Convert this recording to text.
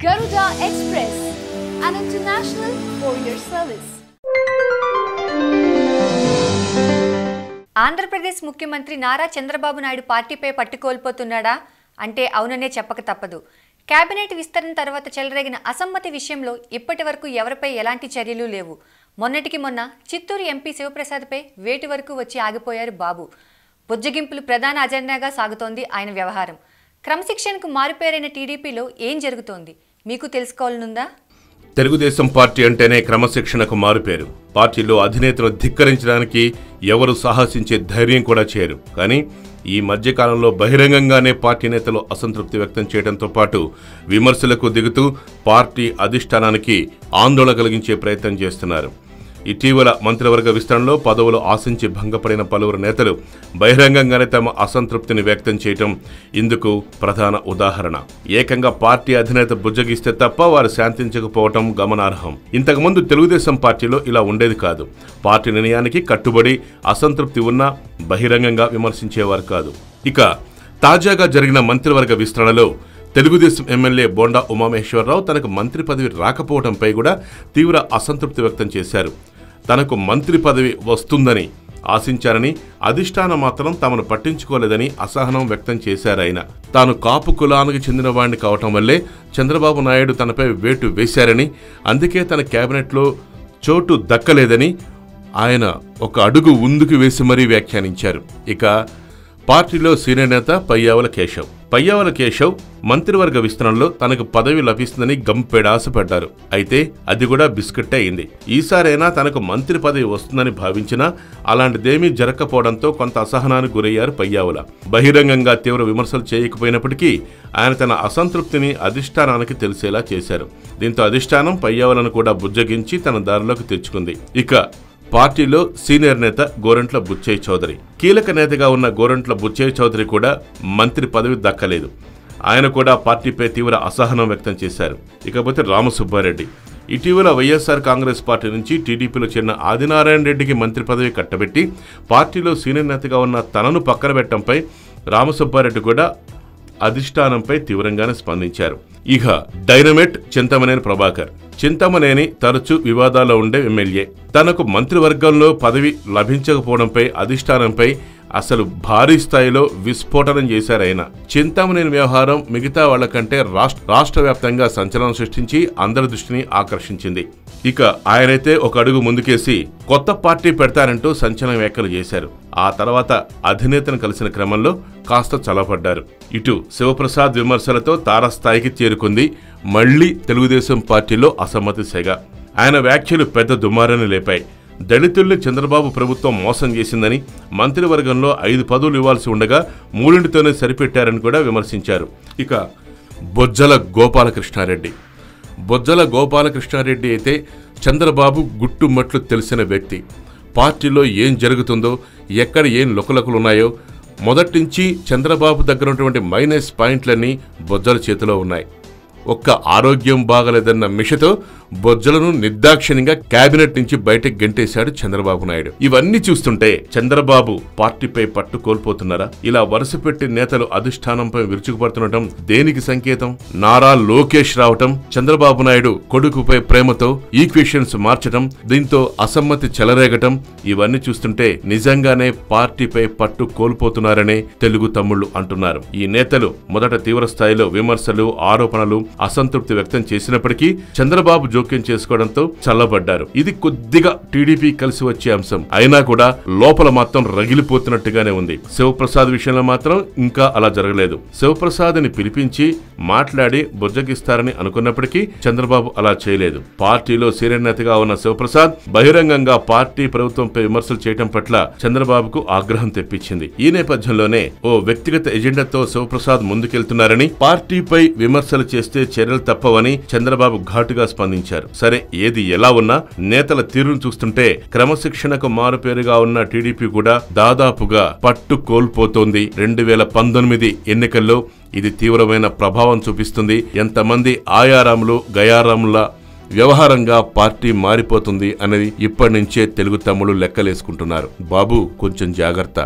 Garuda Express, an international courier service. Andhra Pradesh ముఖ్యమంత్రి నారా చంద్రబాబు నాయుడు పార్టీపై పట్టుకోల్పోతున్నాడా అంటే అవుననే చెప్పక తప్పదు. కేబినెట్ విస్తరణ తర్వాత చెలరేగిన అసమ్మతి విషయంలో ఇప్పటివరకు ఎవరిపై ఎలాంటి చర్యలు లేవు. మొన్నటికి మొన్న చిత్తూరు ఎంపీ శివప్రసాద్పై వేటి వరకు వచ్చి ఆగిపోయారు బాబు. బుజ్జగింపులు ప్రధాన అజెండాగా సాగుతోంది ఆయన వ్యవహారం. క్రమశిక్షణకు మారుపేరైన టీడీపీలో ఏం జరుగుతోంది మీకు తెలుసుకోవాలనుందా? తెలుగుదేశం పార్టీ అంటేనే క్రమశిక్షణకు మారుపేరు. పార్టీలో అధినేతను ధిక్కరించడానికి ఎవరు సాహసించే ధైర్యం కూడా చేయరు. కానీ ఈ మధ్యకాలంలో బహిరంగంగానే పార్టీ నేతలు అసంతృప్తి వ్యక్తం చేయడంతో పాటు విమర్శలకు దిగుతూ పార్టీ అధిష్టానానికి ఆందోళన కలిగించే ప్రయత్నం చేస్తున్నారు. ఇటీవల మంత్రివర్గ విస్తరణలో పదవులు ఆశించి భంగపడిన పలువురు నేతలు బహిరంగంగానే తమ అసంతృప్తిని వ్యక్తం చేయటం ఇందుకు ప్రధాన ఉదాహరణ. ఏకంగా పార్టీ అధినేత బుజ్జగిస్తే తప్ప వారు శాంతించకపోవటం గమనార్హం. ఇంతకుముందు తెలుగుదేశం పార్టీలో ఇలా ఉండేది కాదు. పార్టీ నిర్ణయానికి కట్టుబడి అసంతృప్తి ఉన్నా బహిరంగంగా విమర్శించేవారు కాదు. ఇక తాజాగా జరిగిన మంత్రివర్గ విస్తరణలో తెలుగుదేశం ఎమ్మెల్యే బోండా ఉమామహేశ్వరరావు తనకు మంత్రి పదవి రాకపోవడంపై కూడా తీవ్ర అసంతృప్తి వ్యక్తం చేశారు. తనకు మంత్రి పదవి వస్తుందని ఆశించారని, అధిష్టానం మాత్రం తమను పట్టించుకోలేదని అసహనం వ్యక్తం చేశారాయన. తాను కాపు కులానికి చెందిన వాడిని కావటం వల్లే చంద్రబాబు నాయుడు తనపై వేటు వేశారని, అందుకే తన కేబినెట్లో చోటు దక్కలేదని ఆయన ఒక అడుగు ముందుకు వేసి మరీ వ్యాఖ్యానించారు. ఇక పార్టీలో సీనియర్ నేత పయ్యావుల కేశవ్ మంత్రివర్గ విస్తరణలో తనకు పదవి లభిస్తుందని గంపెడాసపడ్డారు. అయితే అది కూడా బిస్కెట్ అయింది. ఈసారైనా తనకు మంత్రి పదవి వస్తుందని భావించినా అలాంటిదేమీ జరగకపోవడంతో కొంత అసహనానికి గురయ్యారు పయ్యావుల. బహిరంగంగా తీవ్ర విమర్శలు చేయకపోయినప్పటికీ ఆయన తన అసంతృప్తిని అధిష్టానానికి తెలిసేలా చేశారు. దీంతో అధిష్టానం పయ్యావులను కూడా బుజ్జగించి తన దారిలోకి తెచ్చుకుంది. ఇక పార్టీలో సీనియర్ నేత గోరంట్ల బుచ్చయ్య చౌదరి, కీలక నేతగా ఉన్న గోరంట్ల బుచ్చయ్య చౌదరి కూడా మంత్రి పదవి దక్కలేదు. ఆయన కూడా పార్టీపై తీవ్ర అసహనం వ్యక్తం చేశారు. ఇకపోతే రామసుబ్బారెడ్డి, ఇటీవల వైఎస్ఆర్ కాంగ్రెస్ పార్టీ నుంచి టీడీపీలో చేరిన ఆదినారాయణ రెడ్డికి మంత్రి పదవి కట్టబెట్టి పార్టీలో సీనియర్ నేతగా ఉన్న తనను పక్కన పెట్టడంపై రామసుబ్బారెడ్డి కూడా అధిష్టానంపై తీవ్రంగానే స్పందించారు. ఇక డైనమైట్ చింతమనేని ప్రభాకర్, చింతమనేని తరచూ వివాదాల్లో ఉండే ఎమ్మెల్యే. తనకు మంత్రివర్గంలో పదవి లభించకపోవడంపై అధిష్టానంపై అసలు భారీ స్థాయిలో విస్ఫోటనం చేశారాయన. చింతమనేని వ్యవహారం మిగతా వాళ్లకంటే రాష్ట్ర వ్యాప్తంగా సంచలనం సృష్టించి అందరి దృష్టిని ఆకర్షించింది. ఇక ఆయనైతే ఒక అడుగు ముందుకేసి కొత్త పార్టీ పెడతారంటూ సంచలన వ్యాఖ్యలు చేశారు. ఆ తర్వాత అధినేతను కలిసిన క్రమంలో కాస్త చల్లబడ్డారు. ఇటు శివప్రసాద్ విమర్శలతో తారస్థాయికి చేరుకుంది. మళ్లీ తెలుగుదేశం పార్టీలో అసమ్మతి సెగ. ఆయన వ్యాఖ్యలు పెద్ద దుమారాన్ని లేపాయి. దళితుల్ని చంద్రబాబు ప్రభుత్వం మోసం చేసిందని, మంత్రివర్గంలో 5 పదవులు ఇవ్వాల్సి ఉండగా 3తోనే సరిపెట్టారని కూడా విమర్శించారు. ఇక బొజ్జల గోపాలకృష్ణారెడ్డి అయితే చంద్రబాబు గుట్టుమట్లు తెలిసిన వ్యక్తి. పార్టీలో ఏం జరుగుతుందో, ఎక్కడ ఏం లుకలుకలున్నాయో మొదట్నుంచి చంద్రబాబు దగ్గర ఉన్నటువంటి మైనస్ పాయింట్లన్నీ బొజ్జల చేతిలో ఉన్నాయి. ఒక్క ఆరోగ్యం బాగలేదన్న మిషతో బొజ్జలను నిర్దాక్షిణ్యంగా కేబినెట్ నుంచి బయటకు గెంటేశాడు చంద్రబాబు నాయుడు. ఇవన్నీ చూస్తుంటే చంద్రబాబు పార్టీపై పట్టు కోల్పోతున్నారా? ఇలా వరుసపెట్టి నేతలు అధిష్టానంపై విరుచుకుపడుతుండటం దేనికి సంకేతం? నారా లోకేష్ రావటం, చంద్రబాబు నాయుడు కొడుకుపై ప్రేమతో ఈక్వేషన్స్ మార్చడం, దీంతో అసమ్మతి చెలరేగటం, ఇవన్నీ చూస్తుంటే నిజంగానే పార్టీపై పట్టు కోల్పోతున్నారనే తెలుగు తమ్ముళ్లు అంటున్నారు. ఈ నేతలు మొదట తీవ్ర స్థాయిలో విమర్శలు, ఆరోపణలు, అసంతృప్తి వ్యక్తం చేసినప్పటికీ చంద్రబాబు జోక్యం చేసుకోవడంతో చల్లబడ్డారు. ఇది కొద్దిగా టీడీపీ కలిసి వచ్చే అంశం అయినా కూడా లోపల మాత్రం రగిలిపోతున్నట్టుగానే ఉంది. శివప్రసాద్ విషయంలో మాత్రం ఇంకా అలా జరగలేదు. శివప్రసాద్ ని పిలిపించి మాట్లాడి బుజ్జగిస్తారని అనుకున్నప్పటికీ చంద్రబాబు అలా చేయలేదు. పార్టీలో సీనియర్ నేతగా ఉన్న శివప్రసాద్ బహిరంగంగా పార్టీ ప్రభుత్వంపై విమర్శలు చేయడం పట్ల చంద్రబాబుకు ఆగ్రహం తెప్పించింది. ఈ నేపథ్యంలోనే ఓ వ్యక్తిగత ఎజెండాతో శివప్రసాద్ ముందుకెళ్తున్నారని, పార్టీపై విమర్శలు చేస్తే చర్యలు తప్పవని చంద్రబాబు ఘాటుగా స్పందించారు. సరే, ఏది ఎలా ఉన్నా నేతల తీరును చూస్తుంటే క్రమశిక్షణకు మారుపేరుగా ఉన్న టీడీపీ కూడా దాదాపుగా పట్టు కోల్పోతోంది. 2019 ఎన్నికల్లో ఇది తీవ్రమైన ప్రభావం చూపిస్తుంది. ఎంతమంది ఆయారాములు గయారాముల వ్యవహారంగా పార్టీ మారిపోతుంది అనేది ఇప్పటి నుంచే తెలుగు తమ్ముళ్ళు లెక్కలేసుకుంటున్నారు. బాబు కొంచెం జాగ్రత్త.